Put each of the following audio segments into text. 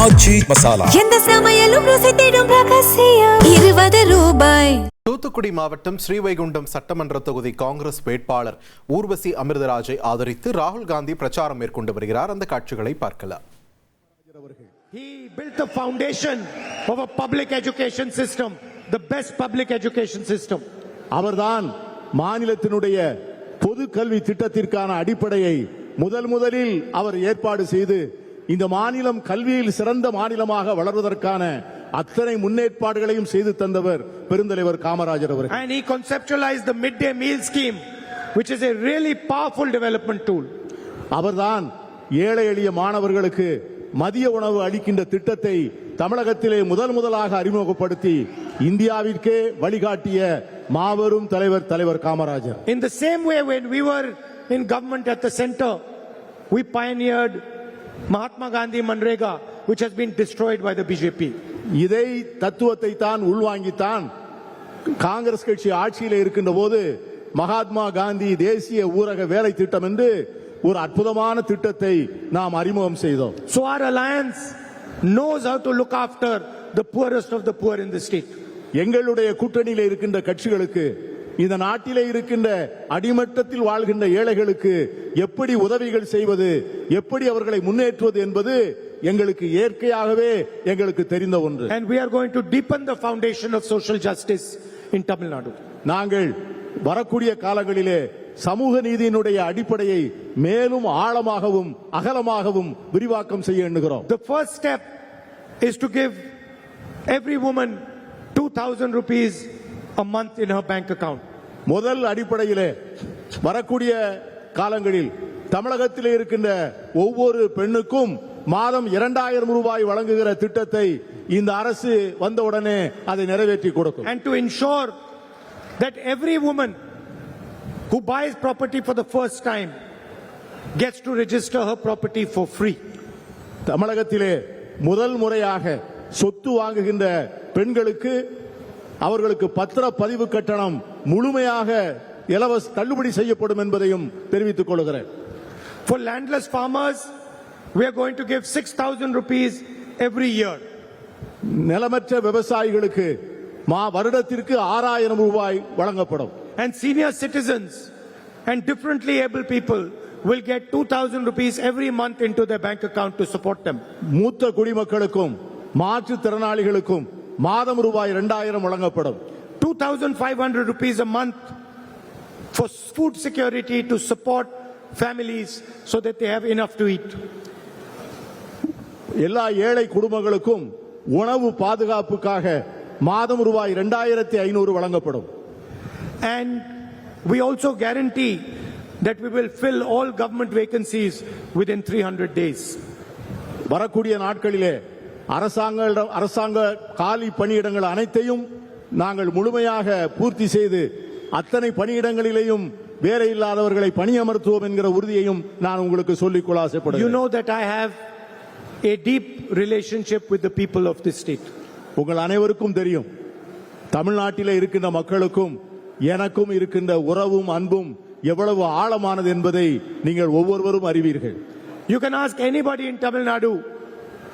ஆச்சி மசாலா எந்த சமையலும் ருசி தேடும் ரகசியம் 20 ரூபாய். தூத்துக்குடி மாவட்டம் ஸ்ரீவைகுண்டம் சட்டமன்ற தொகுதி காங்கிரஸ் வேட்பாளர் ஊர்வசி அமிர்தராஜை ஆதரித்து ராகுல் காந்தி பிரச்சாரம் மேற்கொண்டு வருகிறார். அந்த காட்சிகளை பார்க்கலாம். He built the foundation of a public education system, the best public education system. அவர்தான் மாநிலத்தினுடைய பொது கல்வி திட்டத்திற்கான அடிப்படையை முதலில் அவர் ஏற்பாடு செய்து இந்த மாநிலம் கல்வியில் சிறந்த மாநிலமாக வளர்வதற்கான அத்தனை முன்னேற்பாடுகளையும் செய்து தந்தவர் பெருந்தலைவர் காமராஜர் அவர்கள். And he conceptualized the midday meal scheme, which is a really powerful development tool. அவர்தான் ஏழை எளிய மாணவர்களுக்கு மதிய உணவு அளிக்கின்ற திட்டத்தை தமிழகத்திலே முதலாக அறிமுகப்படுத்தி இந்தியாவிற்கே வழிகாட்டிய மாபெரும் தலைவர் Kamarajar. In the same way, when we were in government at the center, we pioneered Mahatma Gandhi Manrega, which has been destroyed by the BJP. இதை தத்துவத்தை தான் உள்வாங்கித்தான் காங்கிரஸ் கட்சி ஆட்சியில் இருக்கின்ற போது மகாத்மா காந்தி தேசிய ஊரக வேலை திட்டம் என்று ஒரு அற்புதமான திட்டத்தை நாம் அறிமுகம் செய்தோம். So our alliance knows how to look after the poorest of the poor in the state. எங்களுடைய கூட்டணியில் இருக்கின்ற கட்சிகளுக்கு இந்த நாட்டிலே இருக்கின்ற அடிமட்டத்தில் வாழ்கின்ற ஏழைகளுக்கு எப்படி உதவிகள் செய்வது, எப்படி அவர்களை முன்னேற்றுவது என்பது எங்களுக்கு இயற்கையாகவே எங்களுக்கு தெரிந்த ஒன்று. And we are going to deepen the foundation of social justice in Tamil Nadu. நாங்கள் வரக்கூடிய காலங்களிலே சமூக நீதியினுடைய அடிப்படையை மேலும் ஆழமாகவும் அகலமாகவும் விரிவாக்கம் செய்ய எண்ணுகிறோம். The first step is to give every woman 2,000 rupees a month in her bank account. முதல் அடிப்படையிலே வரக்கூடிய காலங்களில் தமிழகத்தில் இருக்கின்ற ஒவ்வொரு பெண்ணுக்கும் மாதம் 2000 ரூபாய் வழங்குகிற திட்டத்தை இந்த அரசு வந்தவுடனே அதை நிறைவேற்றி கொடுக்கும். And to ensure that every woman who buys property for the first time gets to register her property for free. தமிழகத்திலே முதல் முறையாக சொத்து வாங்குகின்ற பெண்களுக்கு அவர்களுக்கு பத்திர பதிவு கட்டணம் முழுமையாக இலவச தள்ளுபடி செய்யப்படும் என்பதையும் தெரிவித்துக் கொள்கிறேன். For landless farmers, we are going to give 6,000 rupees every year. நிலமற்ற விவசாயிகளுக்கு வருடத்திற்கு 6000 ரூபாய் வழங்கப்படும். And senior citizens and differently able people will get 2,000 rupees every month into their bank account to support them. மூத்த குடிமக்களுக்கும் மாற்றுத்திறனாளிகளுக்கும் மாதம் ரூபாய் 2000 வழங்கப்படும். 2,500 rupees a month for food security to support families so that they have enough to eat. எல்லா ஏழை குடும்பங்களுக்கும் உணவு பாதுகாப்புக்காக மாதம் ரூபாய் 2500 வழங்கப்படும். And we also guarantee that we will fill all government vacancies within 300 days. வரக்கூடிய நாட்களிலே அரசாங்க காலி பணியிடங்கள் அனைத்தையும் நாங்கள் முழுமையாக பூர்த்தி செய்து அத்தனை பணியிடங்களிலேயும் வேலை இல்லாதவர்களை பணியமர்த்துவோம் என்கிற உறுதியையும் நான் உங்களுக்கு சொல்லிக்கொள்ள ஆசைப்படுகிறேன். You know that I have a deep relationship with the people of this state. உங்கள் அனைவருக்கும் தெரியும், தமிழ்நாட்டிலே இருக்கின்ற மக்களுக்கும் எனக்கும் இருக்கின்ற உறவும் அன்பும் எவ்வளவு ஆழமானது என்பதை நீங்கள் ஒவ்வொருவரும் அறிவீர்கள். You can ask anybody in Tamil Nadu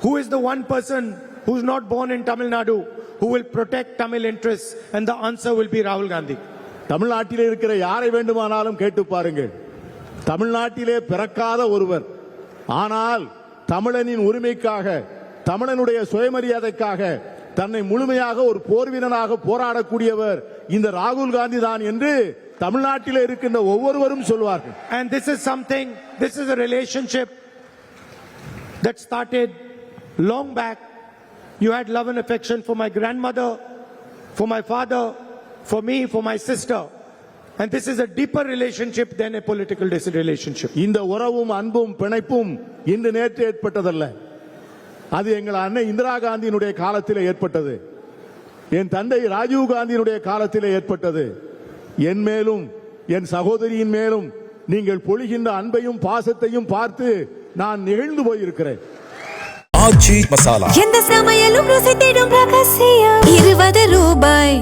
who is the one person who's not born in Tamil Nadu who will protect Tamil interests, and the answer will be Rahul Gandhi. தமிழ்நாட்டிலே இருக்கிற யாரை வேண்டுமானாலும் கேட்டு பாருங்கள், தமிழ்நாட்டிலே பிறக்காத ஒருவர் ஆனால் தமிழனின் உரிமைக்காக தமிழனுடைய சுயமரியாதைக்காக தன்னை முழுமையாக ஒரு போர் வீரனாக போராடக்கூடியவர் இந்த ராகுல் காந்தி தான் என்று தமிழ்நாட்டிலே இருக்கின்ற ஒவ்வொருவரும் சொல்வார்கள். And this is a relationship that started long back. You had love and affection for my grandmother, for my father, for me, for my sister. And this is a deeper relationship than a political relationship. இந்த உறவும் அன்பும் பிணைப்பும் இன்று நேற்று ஏற்பட்டதல்ல. அது எங்கள் அன்னை இந்திரா காந்தியினுடைய காலத்தில் ஏற்பட்டது. என் தந்தை ராஜீவ் காந்தியினுடைய காலத்தில் ஏற்பட்டது. என் மேலும் என் சகோதரியின் மேலும் நீங்கள் பொழிகின்ற அன்பையும் பாசத்தையும் பார்த்து நான் நெகிழ்ந்து போயிருக்கிறேன். ஆச்சி மசாலா எந்த சமையலும் ருசி தேடும் ரகசியம் 20 ரூபாய்.